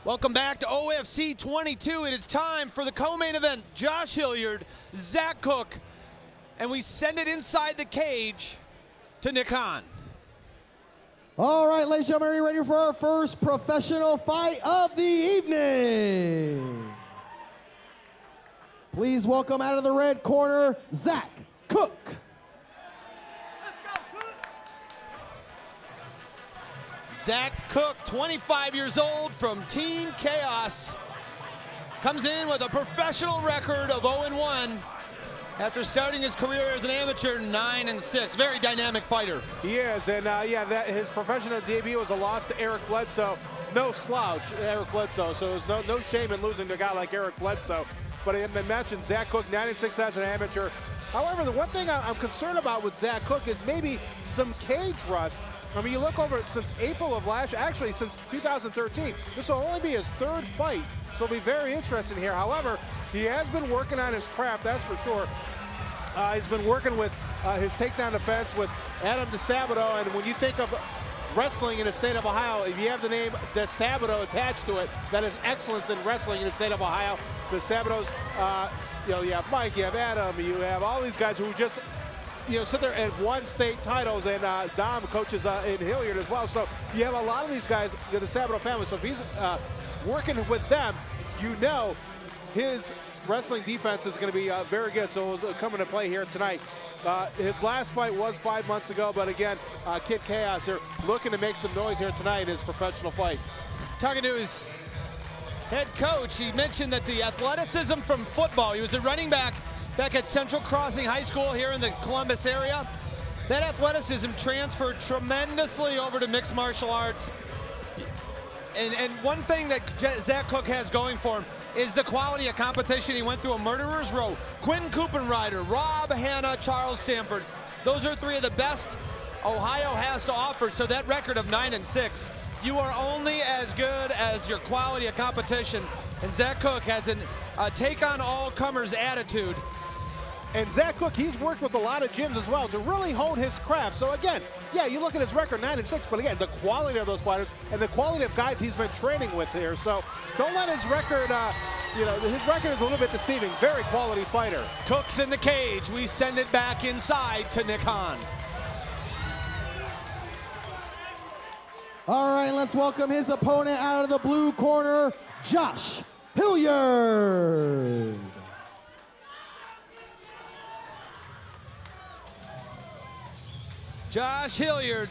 Welcome back to OFC22. It is time for the co-main event. Josh Hilliard, Zach Cook, and we send it inside the cage to Nick Hahn. All right, ladies and gentlemen, are you ready for our first professional fight of the evening? Please welcome out of the red corner, Zach Cook. Zach Cook, 25 years old, from Team Chaos, comes in with a professional record of 0-1 after starting his career as an amateur 9-6. Very dynamic fighter. He is, and his professional debut was a loss to Eric Bledsoe. No slouch, Eric Bledsoe, so there's no shame in losing to a guy like Eric Bledsoe. But I mentioned Zach Cook, 9-6 as an amateur. However, the one thing I'm concerned about with Zach Cook is maybe some cage rust. I mean, you look over it since April of last year, actually since 2013. This will only be his third fight, so it'll be very interesting here. However, he has been working on his craft, that's for sure. He's been working with his takedown defense with Adam DeSabato, and when you think of wrestling in the state of Ohio, if you have the name DeSabato attached to it, that is excellence in wrestling in the state of Ohio. DeSabato's, you have Mike, you have Adam, you have all these guys who just sit there and won state titles, and Dom coaches in Hilliard as well. So you have a lot of these guys in the Sabato family. So if he's working with them, his wrestling defense is going to be very good. So it'll come into play here tonight. His last fight was 5 months ago, but again, Kid Chaos here looking to make some noise here tonight in his professional fight. Talking to his head coach, he mentioned that the athleticism from football, he was a running back at Central Crossing High School here in the Columbus area. That athleticism transferred tremendously over to mixed martial arts. And one thing that Zach Cook has going for him is the quality of competition. He went through a murderer's row. Quinn Coopenrider, Rob Hanna, Charles Stanford. Those are three of the best Ohio has to offer. So that record of 9-6, you are only as good as your quality of competition. And Zach Cook has a take-on-all-comers attitude. And Zach Cook, he's worked with a lot of gyms as well to really hone his craft. So again, yeah, you look at his record, 9-6, but again, the quality of those fighters and the quality of guys he's been training with here. So don't let his record, his record is a little bit deceiving. Very quality fighter. Cook's in the cage. We send it back inside to Nick Hahn. All right, let's welcome his opponent out of the blue corner, Josh Hilliard. Josh Hilliard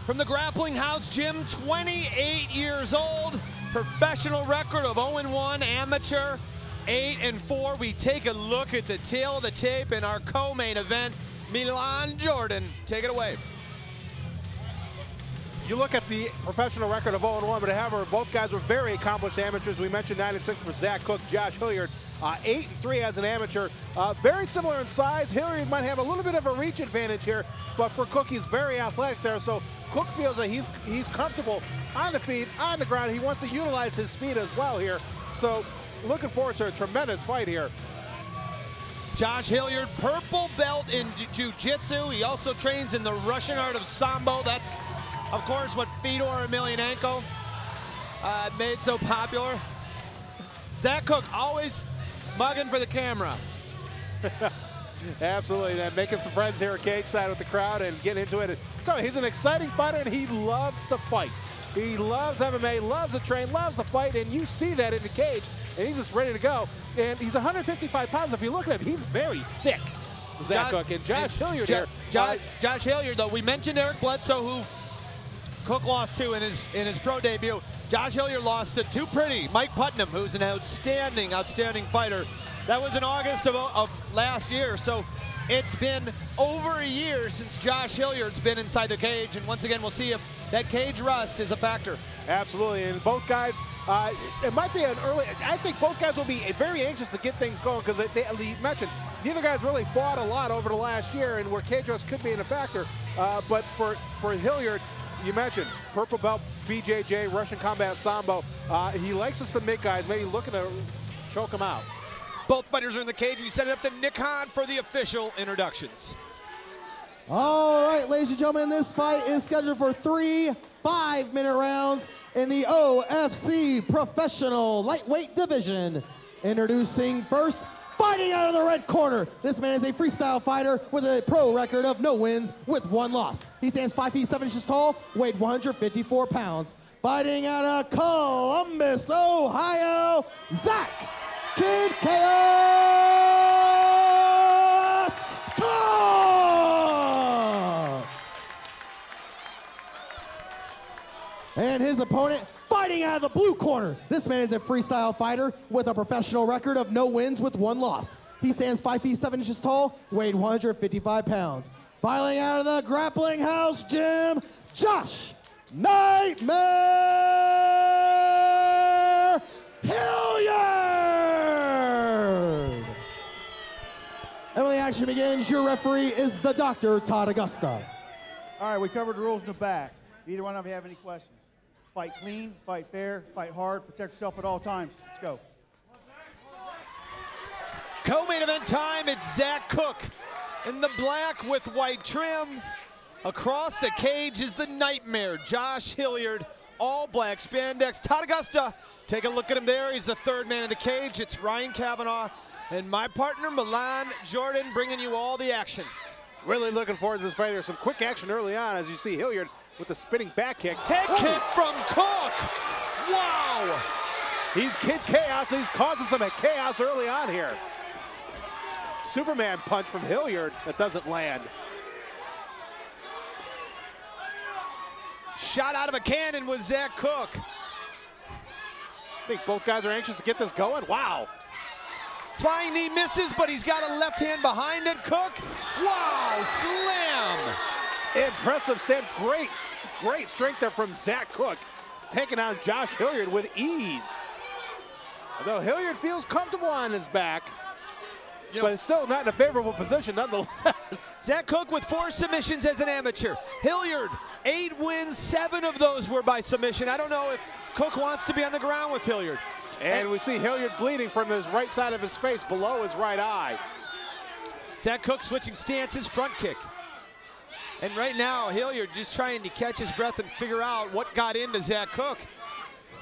from the Grappling House Gym, 28 years old, professional record of 0-1, amateur 8-4. We take a look at the tail of the tape in our co-main event. Milan Jordan, take it away. You look at the professional record of 0-1, but however, both guys were very accomplished amateurs. We mentioned 9-6 for Zach Cook, Josh Hilliard, 8-3 as an amateur. Very similar in size. Hilliard might have a little bit of a reach advantage here, but for Cook, he's very athletic there. So Cook feels that he's comfortable on the feet, on the ground. He wants to utilize his speed as well here. So looking forward to a tremendous fight here. Josh Hilliard, purple belt in jiu-jitsu. He also trains in the Russian art of Sambo. That's, of course, what Fedor Emelianenko made so popular. Zach Cook always mugging for the camera. Absolutely, and making some friends here at cage side with the crowd and getting into it. So he's an exciting fighter, and he loves to fight. He loves MMA, loves to train, loves to fight, and you see that in the cage, and he's just ready to go. And he's 155 pounds. If you look at him, he's very thick, Zach Cook. And Josh Hilliard here. Josh Hilliard, though, we mentioned Eric Bledsoe, who Cook lost to in his pro debut. Josh Hilliard lost to Too Pretty, Mike Putnam, who's an outstanding fighter. That was in August of last year, so it's been over a year since Josh Hilliard's been inside the cage, and once again, we'll see if that cage rust is a factor. Absolutely, and both guys, it might be an early, I think both guys will be very anxious to get things going, because you mentioned, neither guy's really fought a lot over the last year, and where cage rust could be a factor, but for Hilliard, you mentioned purple belt, BJJ, Russian Combat Sambo. He likes to submit guys, maybe looking to choke them out. Both fighters are in the cage. We set it up to Nick Hahn for the official introductions. All right, ladies and gentlemen, this fight is scheduled for 3 5-minute rounds. in the OFC Professional Lightweight Division. Introducing first, fighting out of the red corner. This man is a freestyle fighter with a pro record of no wins with 1 loss. He stands 5 feet 7 inches tall, weighed 154 pounds. Fighting out of Columbus, Ohio, Zach Kid Chaos Cook! And his opponent, fighting out of the blue corner. This man is a freestyle fighter with a professional record of no wins with 1 loss. He stands 5 feet 7 inches tall, weighed 155 pounds. Fighting out of the grappling house gym, Josh Nightmare Hilliard! And when the action begins, your referee is the Dr. Todd Augusta. All right, we covered the rules in the back. Either one of you have any questions? Fight clean, fight fair, fight hard, protect yourself at all times. Let's go. Co-main event time, it's Zach Cook in the black with white trim. Across the cage is the Nightmare, Josh Hilliard, all black spandex. Todd Augusta, take a look at him there. He's the 3rd man in the cage. It's Ryan Cavanaugh and my partner, Milan Jordan, bringing you all the action. Really looking forward to this fight. There's some quick action early on as you see Hilliard with the spinning back kick. Head kick from Cook. Wow. He's Kid Chaos. He's causing some chaos early on here. Superman punch from Hilliard that doesn't land. Shot out of a cannon with Zach Cook. I think both guys are anxious to get this going. Wow. Flying knee misses, but he's got a left hand behind it. Cook, wow, slam. Impressive stand, great strength there from Zach Cook. Taking on Josh Hilliard with ease. Although Hilliard feels comfortable on his back, but it's still not in a favorable position nonetheless. Zach Cook with 4 submissions as an amateur. Hilliard, 8 wins, 7 of those were by submission. I don't know if Cook wants to be on the ground with Hilliard. And we see Hilliard bleeding from his right side of his face below his right eye. Zach Cook switching stances, front kick. And right now, Hilliard just trying to catch his breath and figure out what got into Zach Cook.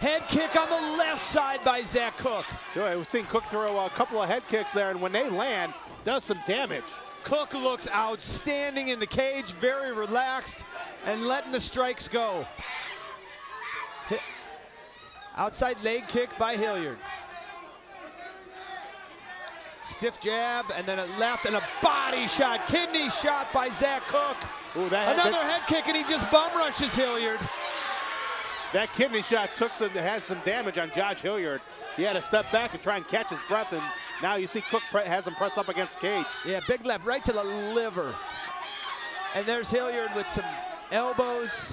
Head kick on the left side by Zach Cook. Joey, we've seen Cook throw a couple of head kicks there, and when they land, does some damage. Cook looks outstanding in the cage, very relaxed, and letting the strikes go. Outside leg kick by Hilliard. Stiff jab, and then a left, and a body shot, kidney shot by Zach Cook. Ooh, another head kick, and he just bum rushes Hilliard. That kidney shot had some damage on Josh Hilliard. He had to step back and try and catch his breath, and now you see Cook has him press up against the cage. Yeah, big left, right to the liver. And there's Hilliard with some elbows,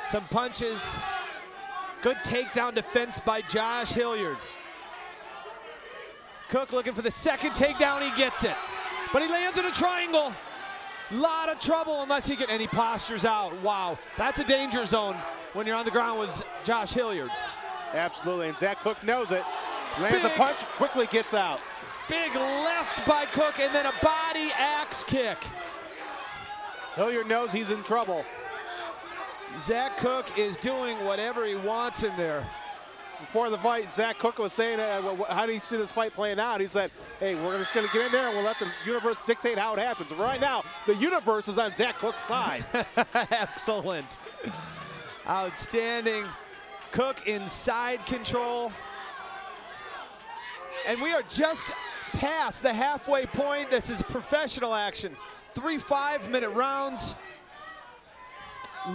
some punches. Good takedown defense by Josh Hilliard. Cook looking for the second takedown, he gets it. But he lands in a triangle. Lot of trouble unless he and he postures out. Wow, that's a danger zone when you're on the ground with Josh Hilliard. Absolutely, and Zach Cook knows it. Lands a punch, quickly gets out. Big left by Cook, and then a body axe kick. Hilliard knows he's in trouble. Zach Cook is doing whatever he wants in there. Before the fight, Zach Cook was saying, how do you see this fight playing out? He said, hey, we're just going to get in there and we'll let the universe dictate how it happens. Right now, the universe is on Zach Cook's side. Excellent. Outstanding. Cook in side control. And we are just past the halfway point. This is professional action. 3 5-minute rounds.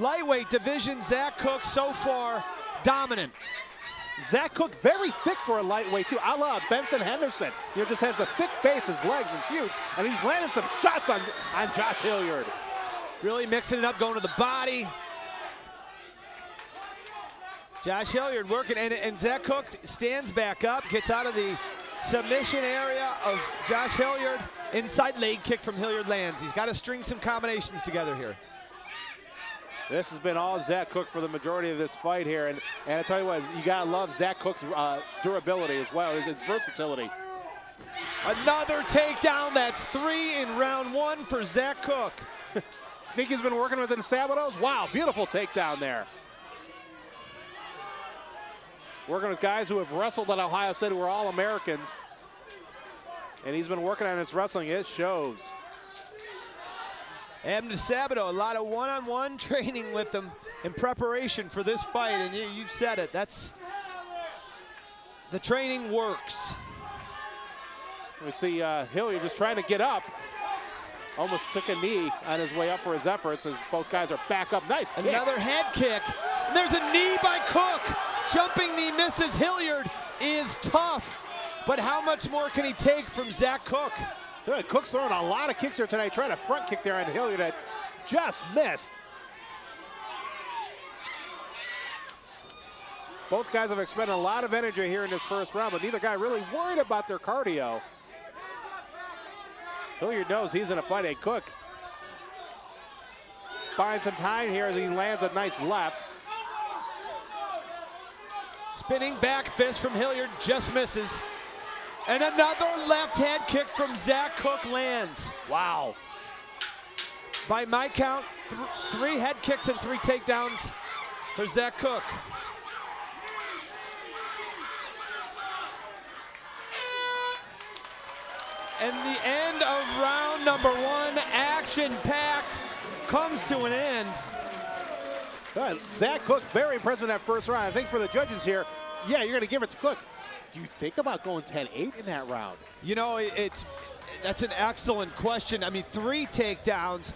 Lightweight division, Zach Cook so far dominant. Zach Cook very thick for a lightweight too, a la Benson Henderson. You know, just has a thick base, his legs is huge, and he's landing some shots on Josh Hilliard. Really mixing it up, going to the body. Josh Hilliard working, and Zach Cook stands back up, gets out of the submission area of Josh Hilliard. Inside leg kick from Hilliard lands. He's got to string some combinations together here. This has been all Zach Cook for the majority of this fight here, and I tell you what, you gotta love Zach Cook's durability as well, his versatility. Another takedown, that's 3 in round 1 for Zach Cook. Think he's been working with the Sabados? Wow, beautiful takedown there. working with guys who have wrestled at Ohio State who are all Americans. And he's been working on his wrestling. It shows. Abner Sabato, a lot of one-on-one training with him in preparation for this fight, and you said it. That's the training works. We see Hilliard just trying to get up. Almost took a knee on his way up for his efforts as both guys are back up. Nice kick. Another head kick. There's a knee by Cook. Jumping knee misses. Hilliard is tough, but how much more can he take from Zach Cook? Cook's throwing a lot of kicks here tonight, trying to front kick there on Hilliard that just missed. Both guys have expended a lot of energy here in this first round, but neither guy really worried about their cardio. Hilliard knows he's in a fight, and Cook finds some time here as he lands a nice left. Spinning back fist from Hilliard, just misses. And another left hand kick from Zach Cook lands. Wow. By my count, 3 head kicks and 3 takedowns for Zach Cook. And the end of round number 1, action-packed, comes to an end. Zach Cook, very impressive in that first round. I think for the judges here, yeah, you're going to give it to Cook. Do you think about going 10-8 in that round? You know, that's an excellent question. I mean, 3 takedowns.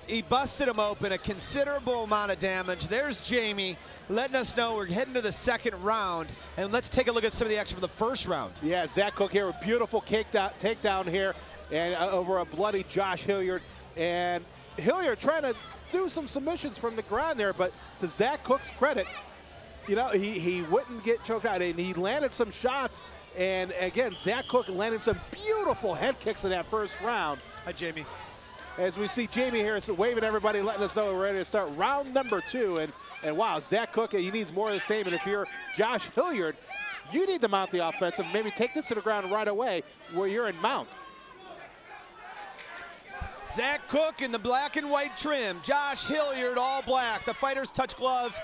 He busted him open, a considerable amount of damage. There's Jamie letting us know we're heading to the second round. And let's take a look at some of the action from the first round. Yeah, Zach Cook here, a beautiful takedown here, and over a bloody Josh Hilliard. And Hilliard trying to do some submissions from the ground there, but to Zach Cook's credit, you know, he wouldn't get choked out, and he landed some shots. And again, Zach Cook landed some beautiful head kicks in that first round. Hi, Jamie. As we see Jamie here waving at everybody, letting us know we're ready to start round number 2. And wow, Zach Cook, he needs more of the same. And if you're Josh Hilliard, you need to mount the offensive, maybe take this to the ground right away where you're in mount. Zach Cook in the black and white trim. Josh Hilliard, all black. The fighters touch gloves.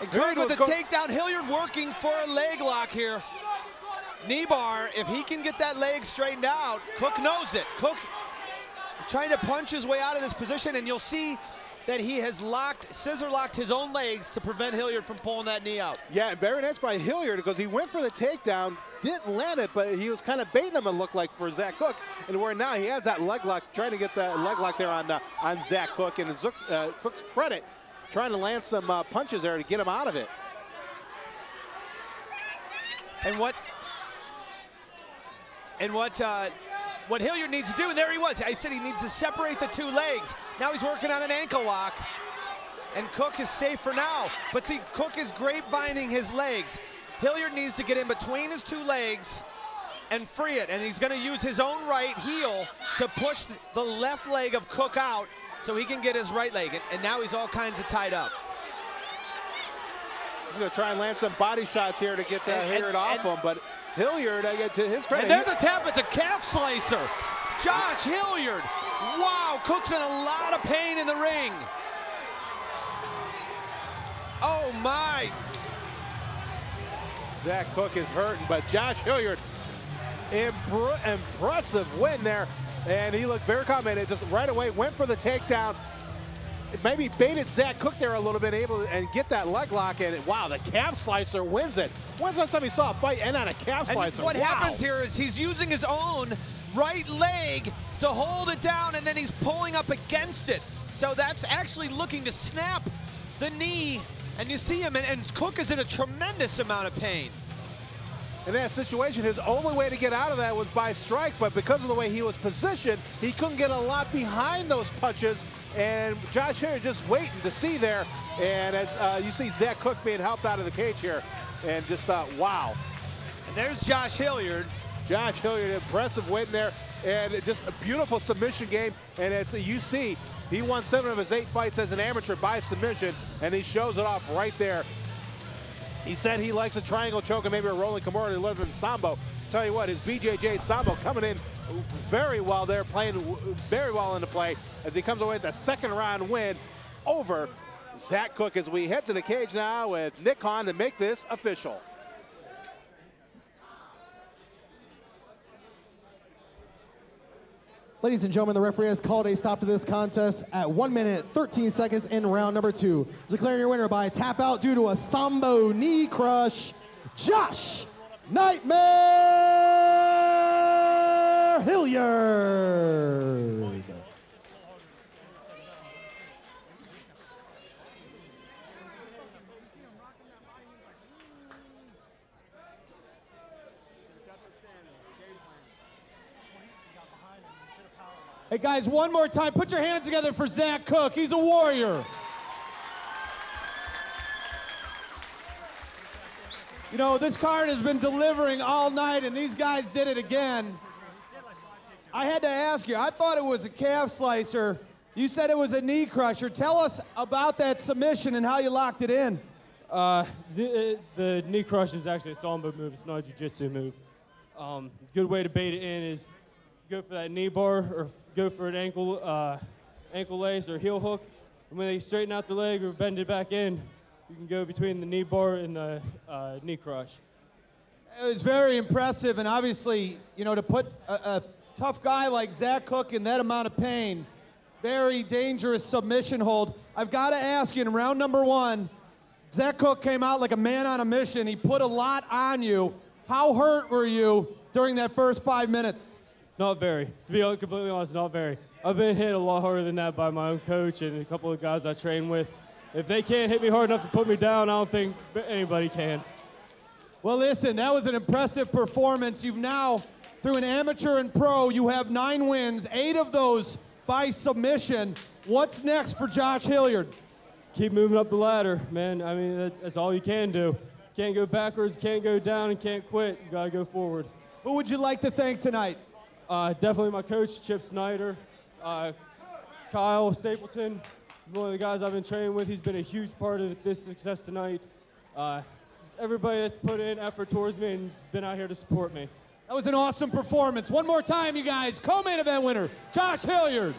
And Cook with the takedown. Hilliard working for a leg lock here. Knee bar, if he can get that leg straightened out, Cook knows it. Cook is trying to punch his way out of this position, and you'll see that he has scissor locked his own legs to prevent Hilliard from pulling that knee out. Yeah, very nice by Hilliard because he went for the takedown, didn't land it, but he was kind of baiting him, it looked like, for Zach Cook. And where now he has that leg lock, trying to get that leg lock there on Zach Cook. And Cook's credit, trying to land some punches there to get him out of it. And what Hilliard needs to do, and there he was. I said he needs to separate the 2 legs. Now he's working on an ankle lock, and Cook is safe for now. But see, Cook is grapevining his legs. Hilliard needs to get in between his 2 legs and free it, and he's going to use his own right heel to push the left leg of Cook out so he can get his right leg, and now he's all kinds of tied up. He's going to try and land some body shots here to get Hilliard off him, but Hilliard, to his credit. And there's a tap, it's a calf slicer. Josh Hilliard. Wow, Cook's in a lot of pain in the ring. Oh my. Zach Cook is hurting, but Josh Hilliard, impressive win there. And he looked very calm, and it just right away went for the takedown. It maybe baited Zach Cook there a little bit, able to get that leg lock, and wow, the calf slicer wins it. When's the last time you saw a fight end on a calf slicer? And what happens here is he's using his own right leg to hold it down, and then he's pulling up against it. So that's actually looking to snap the knee, and you see him, and Cook is in a tremendous amount of pain. In that situation, his only way to get out of that was by strikes, but because of the way he was positioned, he couldn't get a lot behind those punches, and Josh Hilliard just waiting to see there. And as you see Zach Cook being helped out of the cage here, and just thought, wow. And there's Josh Hilliard. Josh Hilliard, impressive win there, and just a beautiful submission game. And it's you see, he won 7 of his 8 fights as an amateur by submission, and he shows it off right there. He said he likes a triangle choke and maybe a rolling Kimura to live in Sambo. Tell you what, his BJJ Sambo coming in very well there, playing very well into play as he comes away with a second round win over Zach Cook as we head to the cage now with Nick Hahn to make this official. Ladies and gentlemen, the referee has called a stop to this contest at 1 minute, 13 seconds in round number 2. Declaring your winner by tap out due to a Sambo knee crush, Josh Nightmare Hilliard. Hey guys, one more time, put your hands together for Zach Cook. He's a warrior. You know, this card has been delivering all night, and these guys did it again. I had to ask you, I thought it was a calf slicer. You said it was a knee crusher. Tell us about that submission and how you locked it in. The knee crush is actually a sambo move. It's not a jiu-jitsu move. Good way to bait it in is go for that knee bar or go for an ankle lace or heel hook. And when they straighten out the leg or bend it back in, you can go between the knee bar and the knee crush. It was very impressive, and obviously, you know, to put a tough guy like Zach Cook in that amount of pain, very dangerous submission hold. I've got to ask you, in round number 1, Zach Cook came out like a man on a mission. He put a lot on you. How hurt were you during that first 5 minutes? Not very. To be completely honest, not very. I've been hit a lot harder than that by my own coach and a couple of guys I train with. If they can't hit me hard enough to put me down, I don't think anybody can. Well, listen, that was an impressive performance. You've now, through an amateur and pro, you have 9 wins, 8 of those by submission. What's next for Josh Hilliard? Keep moving up the ladder, man. I mean, that's all you can do. Can't go backwards, can't go down, and can't quit. You got to go forward. Who would you like to thank tonight? Definitely my coach, Chip Snyder, Kyle Stapleton, one of the guys I've been training with. He's been a huge part of this success tonight. Everybody that's put in effort towards me and has been out here to support me. That was an awesome performance. One more time, you guys. Co-main event winner, Josh Hilliard.